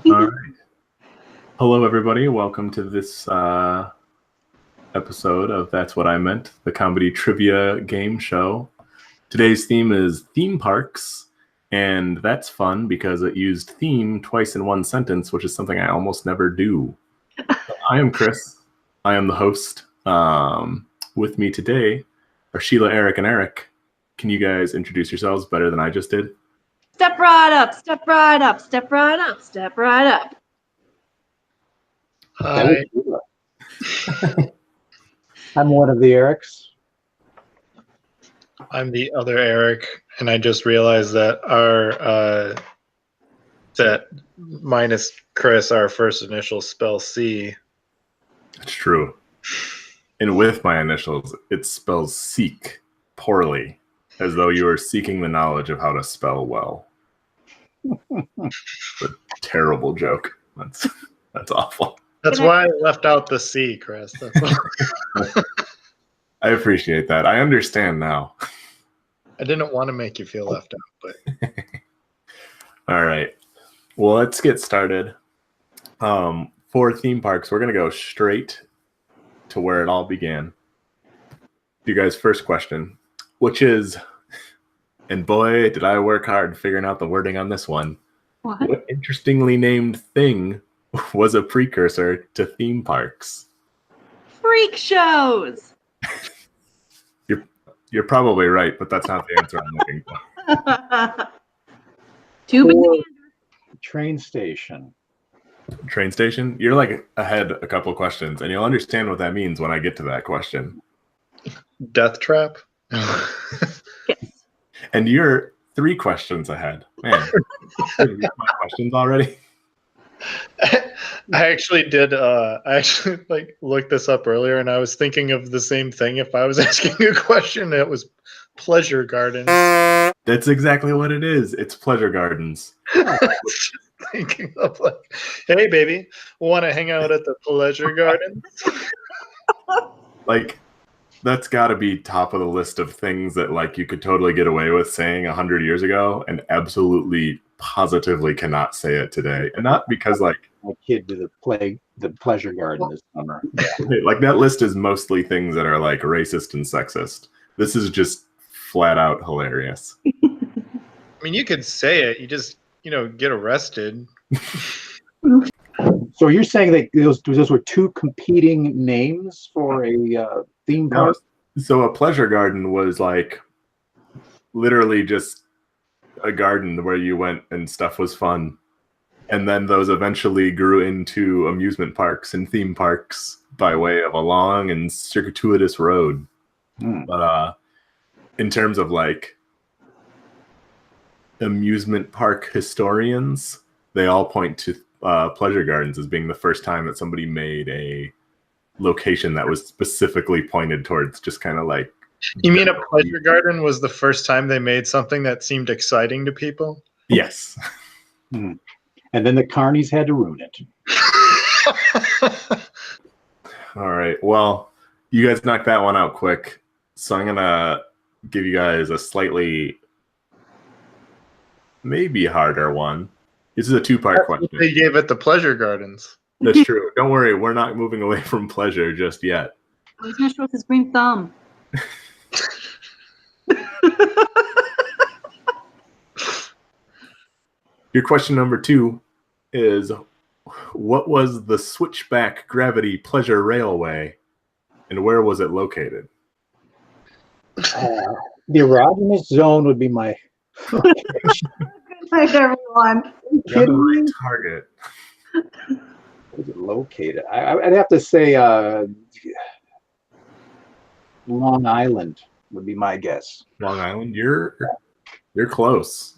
All right. Hello, everybody. Welcome to this episode of That's What I Meant, the comedy trivia game show. Today's theme is theme parks, and that's fun because it used theme twice in one sentence, which is something I almost never do. I am Chris. I am the host. With me today are Sheila, Eric, and Eric. Can you guys introduce yourselves better than I just did? Step right up, step right up, step right up, step right up. Hi. I'm one of the Erics. I'm the other Eric, and I just realized that that minus Chris, our first initial spell C. It's true. And with my initials, it spells seek poorly, as though you are seeking the knowledge of how to spell well. A terrible joke. That's awful. That's why I left out the C, Chris. That's all. I appreciate that. I understand now. I didn't want to make you feel left out, but All right. Well, let's get started. For theme parks, we're going to go straight to where it all began. You guys' first question, which is, and boy, did I work hard figuring out the wording on this one. What interestingly named thing was a precursor to theme parks? Freak shows. You're probably right, but that's not the answer I'm looking for. Too bad. Train station. Train station? You're like ahead a couple questions, and you'll understand what that means when I get to that question. Death Trap. Yes. And you're 3 questions ahead. Man, did you get my questions already? I actually did. I actually looked this up earlier, and I was thinking of the same thing. If I was asking a question, it was Pleasure Garden. That's exactly what it is. It's Pleasure Gardens. Thinking of hey, baby, want to hang out at the Pleasure Garden? That's got to be top of the list of things that you could totally get away with saying 100 years ago, and absolutely, positively cannot say it today. And not because my kid to the pleasure garden this summer. Yeah. That list is mostly things that are racist and sexist. This is just flat out hilarious. I mean, you could say it. You just get arrested. So you're saying that those were 2 competing names for a theme park? So a pleasure garden was literally just a garden where you went and stuff was fun. And then those eventually grew into amusement parks and theme parks by way of a long and circuitous road. But in terms of amusement park historians, they all point to pleasure gardens as being the first time that somebody made a location that was specifically pointed towards just kind of You mean a pleasure garden was the first time they made something that seemed exciting to people? Yes. And then the carnies had to ruin it. All right. Well, you guys knocked that one out quick. So I'm going to give you guys a slightly maybe harder one. This is a 2-part question. They gave it the Pleasure Gardens. That's true. Don't worry. We're not moving away from pleasure just yet. I was going to show his green thumb. Your question number 2 is, what was the Switchback Gravity Pleasure Railway, and where was it located? The erogenous zone would be my... Good night, everyone. You're the right target. Where is it located? I'd have to say Long Island would be my guess. Long Island? You're close.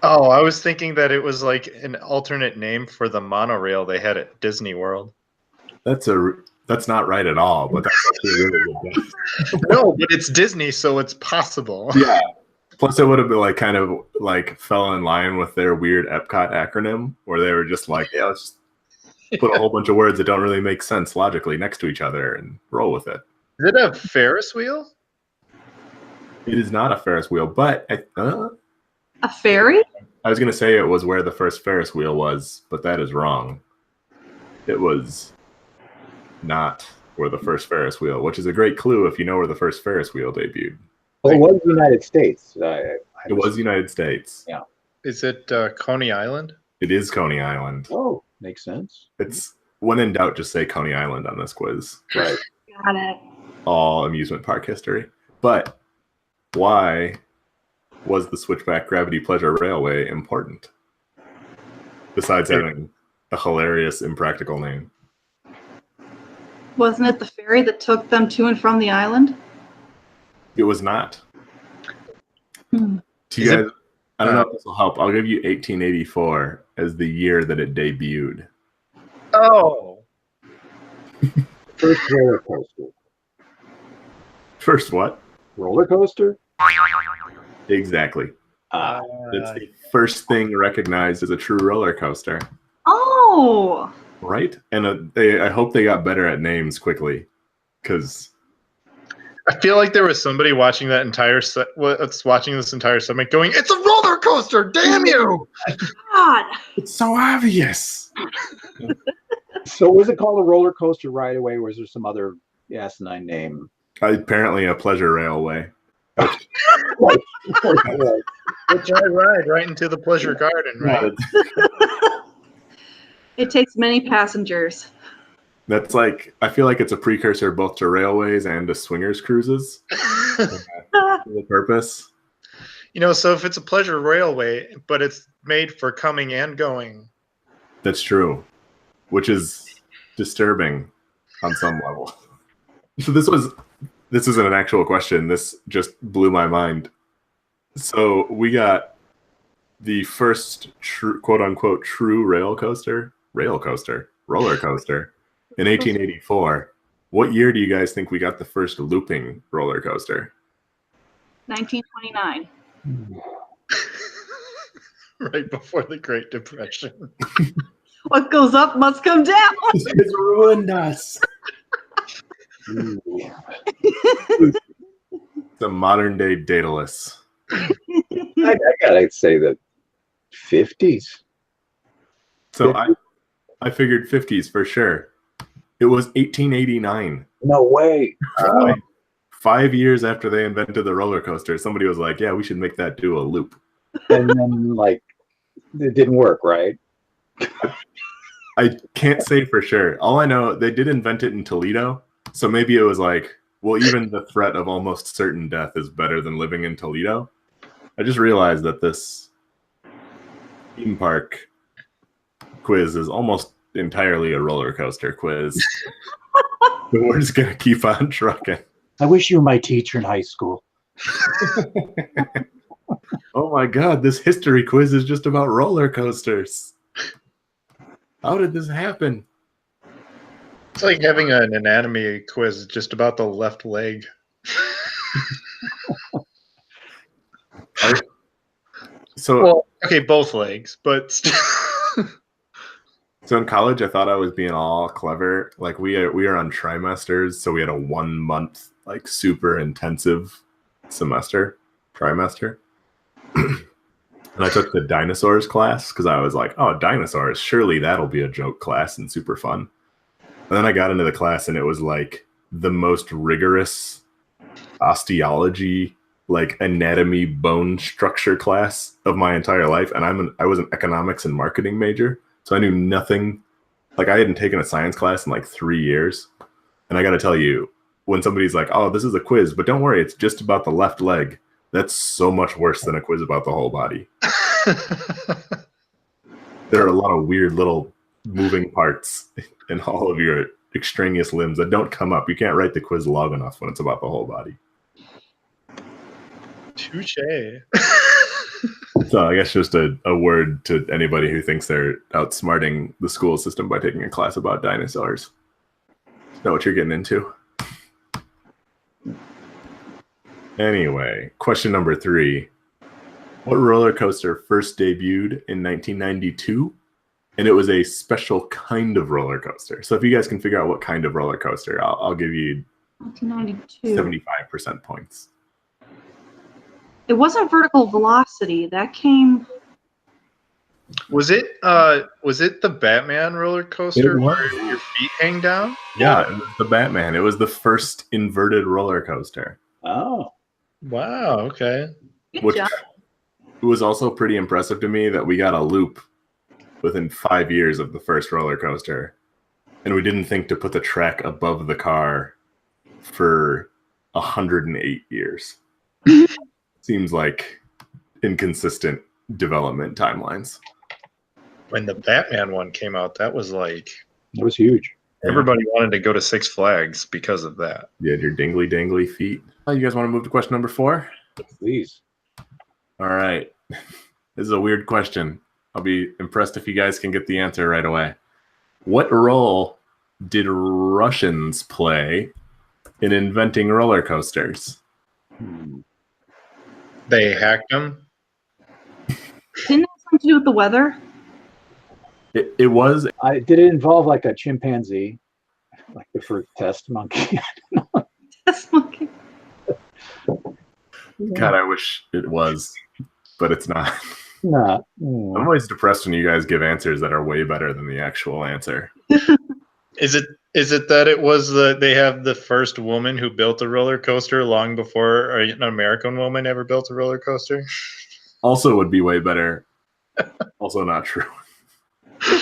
Oh, I was thinking that it was an alternate name for the monorail they had at Disney World. That's not right at all, but that's actually a really good guess. No, but it's Disney, so it's possible. Yeah. Plus, it would have been kind of fell in line with their weird Epcot acronym, where they were just yeah, let's just put a whole bunch of words that don't really make sense logically next to each other and roll with it. Is it a Ferris wheel? It is not a Ferris wheel, but A ferry? I was going to say it was where the first Ferris wheel was, but that is wrong. It was not where the first Ferris wheel, which is a great clue if you know where the first Ferris wheel debuted. Well, it was the United States. It was the United States. Yeah. Is it Coney Island? It is Coney Island. Oh, makes sense. It's when in doubt, just say Coney Island on this quiz. Right. Got it. All amusement park history. But why was the Switchback Gravity Pleasure Railway important? Besides having a hilarious, impractical name. Wasn't it the ferry that took them to and from the island? It was not. Hmm. To you guys, I don't know if this will help. I'll give you 1884 as the year that it debuted. Oh. First roller coaster. First what? Roller coaster? Exactly. Ah, That's the first thing recognized as a true roller coaster. Oh. Right? And I hope they got better at names quickly. Because I feel like there was somebody watching that entire watching this entire segment going, "It's a roller coaster, damn you!" God. it's so obvious. so was it called a roller coaster right away, or was there some other asinine name? Apparently a pleasure railway. Right. Which I ride right into the pleasure garden, right? It takes many passengers. That's like, I feel like it's a precursor both to railways and to swingers cruises. For the purpose. You know, so if it's a pleasure railway, but it's made for coming and going. That's true. Which is disturbing on some level. So this isn't an actual question. This just blew my mind. So we got the first quote unquote true roller coaster in 1884. What year do you guys think we got the first looping roller coaster? 1929. Right before the Great Depression. What goes up must come down. It's ruined us. It's a modern day Daedalus. I gotta say the 50s. So I figured 50s for sure. It was 1889. No way. 5 years after they invented the roller coaster, somebody was like, yeah, we should make that do a loop. And then, like, it didn't work, right? I can't say for sure. All I know, they did invent it in Toledo. So maybe it was like, well, even the threat of almost certain death is better than living in Toledo. I just realized that this theme park quiz is almost entirely a roller coaster quiz. But we're just going to keep on trucking. I wish you were my teacher in high school. Oh my God, this history quiz is just about roller coasters. How did this happen? It's like having an anatomy quiz just about the left leg. So, Well, okay, both legs, but still. so in college, I thought I was being all clever. Like we are on trimesters, so we had a 1 month like super intensive trimester. And I took the dinosaurs class because I was like, oh, dinosaurs, surely that'll be a joke class and super fun. And then I got into the class and it was like the most rigorous osteology, like anatomy, bone structure class of my entire life. And I was an economics and marketing major, so I knew nothing. Like I hadn't taken a science class in like 3 years. And I got to tell you, when somebody's like, oh, this is a quiz, but don't worry, it's just about the left leg. That's so much worse than a quiz about the whole body. There are a lot of weird little moving parts in all of your extraneous limbs that don't come up. You can't write the quiz long enough when it's about the whole body. Touche. So I guess just a word to anybody who thinks they're outsmarting the school system by taking a class about dinosaurs. Know what you're getting into. Anyway, question number 3. What roller coaster first debuted in 1992? And it was a special kind of roller coaster. So if you guys can figure out what kind of roller coaster, I'll give you 1992. 75% points. It wasn't vertical velocity. That came Was it the Batman roller coaster It was. where your feet hang down? Yeah, it was the Batman. It was the first inverted roller coaster, Oh, Wow. Okay. Good which job. was also pretty impressive to me that we got a loop within 5 years of the first roller coaster. And we didn't think to put the track above the car for 108 years. Seems like inconsistent development timelines. When the Batman one came out, that was like that was huge. everybody wanted to go to Six Flags because of that. You had your dingly dangly feet. You guys want to move to question number 4? Please. All right. This is a weird question. I'll be impressed if you guys can get the answer right away. What role did Russians play in inventing roller coasters? They hacked them. Didn't it have something to do with the weather? It was. Did it involve like a chimpanzee, like the first test monkey? Test monkey. God, I wish it was, but it's not. Not. I'm always depressed when you guys give answers that are way better than the actual answer. Is it that it was they have the first woman who built a roller coaster long before an American woman ever built a roller coaster? Also would be way better. Also not true. I feel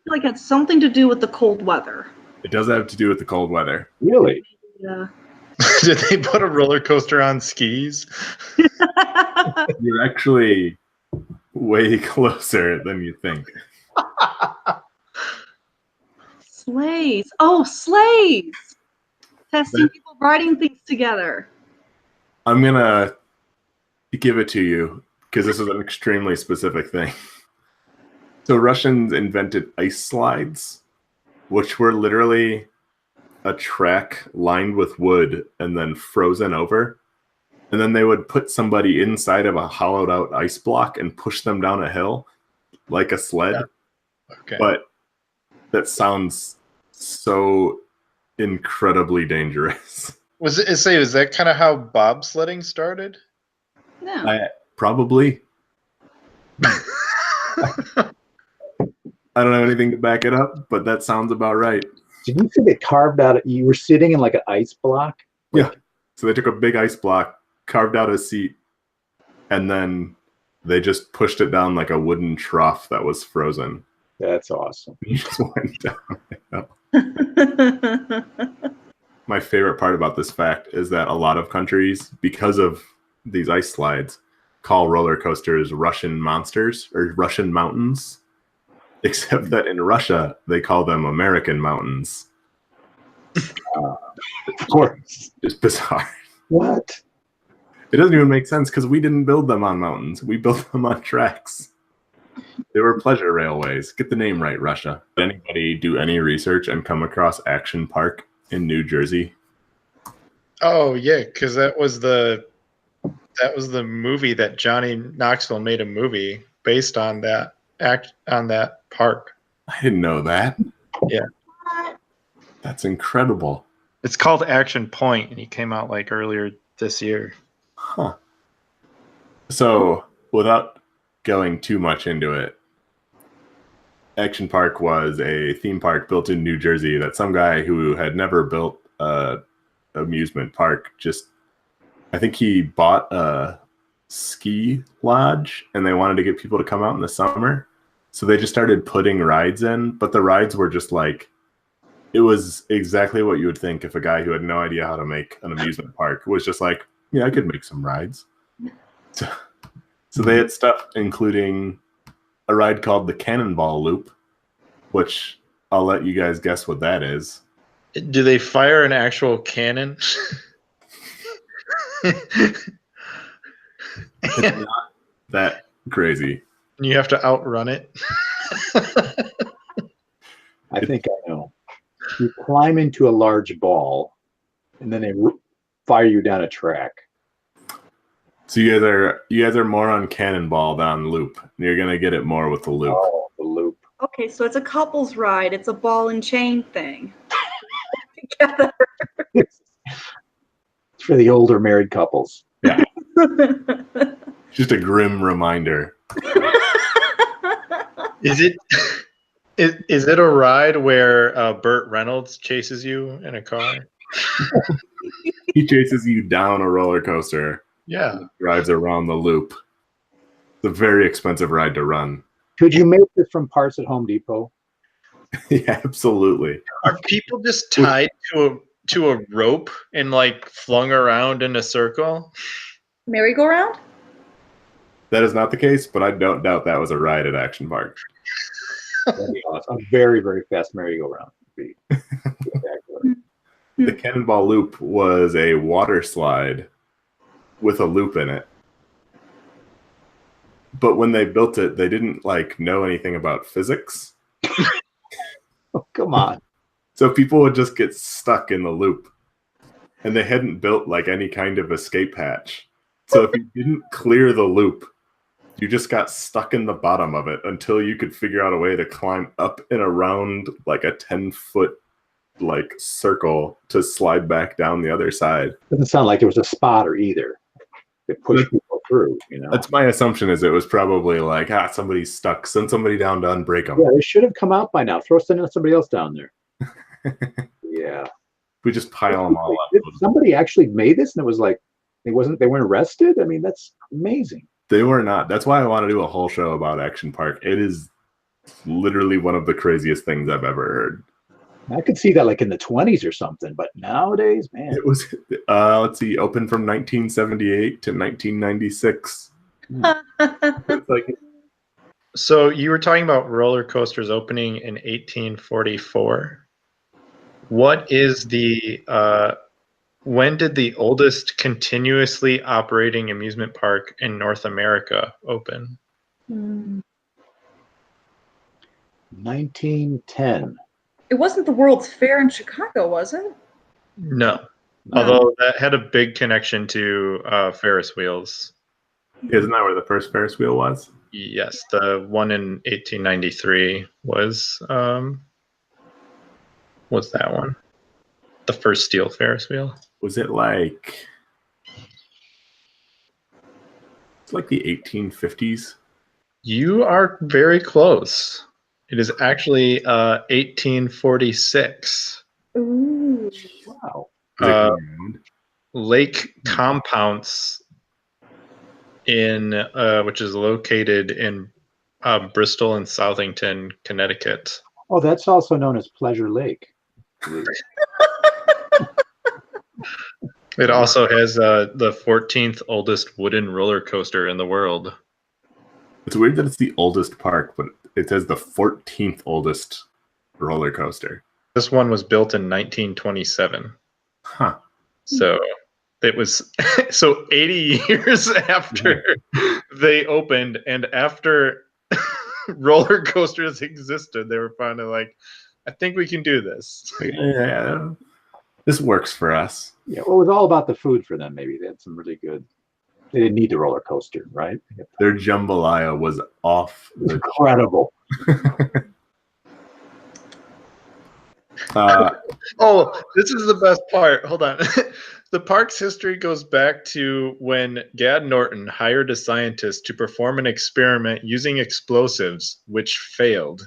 like it's something to do with the cold weather. It does have to do with the cold weather. Really? Yeah. Did they put a roller coaster on skis? You're actually way closer than you think. Sleighs. Oh, sleighs. Testing people riding things together. I'm going to give it to you because this is an extremely specific thing. So Russians invented ice slides, which were literally a track lined with wood and then frozen over. And then they would put somebody inside of a hollowed out ice block and push them down a hill like a sled. Yeah. Okay. But that sounds so incredibly dangerous. Was that kind of how bobsledding started? Yeah. Probably. I don't have anything to back it up, but that sounds about right. Did you say they carved out? You were sitting in like an ice block? Yeah. So they took a big ice block, carved out a seat, and then they just pushed it down like a wooden trough that was frozen. That's awesome. You just went down. My favorite part about this fact is that a lot of countries, because of these ice slides, call roller coasters Russian monsters or Russian mountains, except that in Russia, they call them American mountains. Of course. It's bizarre. What? It doesn't even make sense because we didn't build them on mountains. We built them on tracks. They were pleasure railways. Get the name right, Russia. Did anybody do any research and come across Action Park in New Jersey? Oh yeah, because that was the movie that Johnny Knoxville made a movie based on that park. I didn't know that. Yeah. That's incredible. It's called Action Point, and he came out like earlier this year. Huh. So, without going too much into it, Action Park was a theme park built in New Jersey that some guy who had never built a amusement park I think he bought a ski lodge and they wanted to get people to come out in the summer. So they just started putting rides in, but the rides were just like, it was exactly what you would think if a guy who had no idea how to make an amusement park was just like, yeah, I could make some rides. So they had stuff including a ride called the Cannonball Loop, which I'll let you guys guess what that is. Do they fire an actual cannon? It's not that crazy. You have to outrun it. I think I know. You climb into a large ball, and then they fire you down a track. So you guys are more on Cannonball than Loop. You're gonna get it more with the Loop. Oh, the loop. Okay, so it's a couple's ride. It's a ball and chain thing. Together. It's for the older married couples. Yeah. Just a grim reminder. Is it is it a ride where Burt Reynolds chases you in a car? He chases you down a roller coaster, Yeah. drives around the loop. It's a very expensive ride to run. Could you make this from parts at Home Depot? Yeah, absolutely. Are people just tied to a rope and like flung around in a circle? Merry-go-round? That is not the case, but I don't doubt that was a ride at Action Park. That'd be awesome. A very, very fast merry-go-round would be spectacular. The Cannonball Loop was a water slide with a loop in it. But when they built it, they didn't like know anything about physics. Oh, come on. So people would just get stuck in the loop. And they hadn't built like any kind of escape hatch. So if you didn't clear the loop, you just got stuck in the bottom of it until you could figure out a way to climb up and around like a 10-foot like circle to slide back down the other side. Doesn't sound like there was a spotter either. They pushed people through, you know. That's my assumption, is it was probably like, somebody's stuck. Send somebody down to unbreak them. Yeah, they should have come out by now. Throw somebody else down there. Yeah. We just pile them all up. Did somebody actually made this and it was like they weren't arrested? I mean, that's amazing. They were not. That's why I want to do a whole show about Action Park. It is literally one of the craziest things I've ever heard. I could see that like in the 20s or something, but nowadays, man. It was, let's see, open from 1978 to 1996. It's like, So you were talking about roller coasters opening in 1844. What is the when did the oldest continuously operating amusement park in North America open? 1910. It wasn't the World's Fair in Chicago, was it? No. Although that had a big connection to Ferris wheels. isn't that where the first Ferris wheel was? Yes, the one in 1893 was that one. The first steel Ferris wheel. Was it like, it's like the 1850s? You are very close. It is actually 1846. Ooh. Wow. Lake Compounce which is located in Bristol and Southington, Connecticut. Oh, that's also known as Pleasure Lake. It also has the 14th oldest wooden roller coaster in the world. It's weird that it's the oldest park, but it says the 14th oldest roller coaster. This one was built in 1927. Huh. So it was 80 years after they opened, and after roller coasters existed, they were finally like, I think we can do this. Yeah, this works for us. Yeah, well, it was all about the food for them. Maybe they had some really good. They didn't need the roller coaster, right? Their jambalaya was off the Incredible. Oh, this is the best part. Hold on. The park's history goes back to when Gad Norton hired a scientist to perform an experiment using explosives, which failed.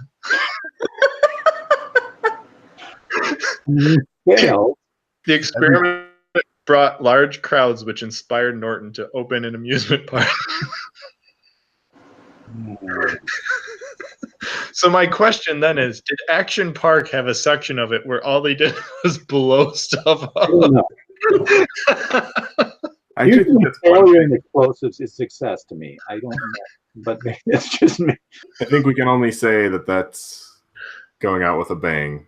Failed. The experiment brought large crowds, which inspired Norton to open an amusement park. So my question then is, did Action Park have a section of it where all they did was blow stuff I don't up? know. I actually think that's one Failure thing. in explosives is success to me. I don't know, but it's just me. I think we can only say that that's going out with a bang.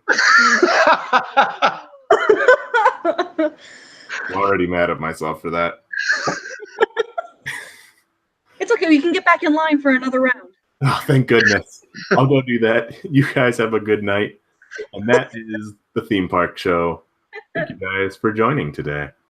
I'm already mad at myself for that. It's okay. We can get back in line for another round. Oh, thank goodness. I'll go do that. You guys have a good night. And that is the theme park show. Thank you guys for joining today.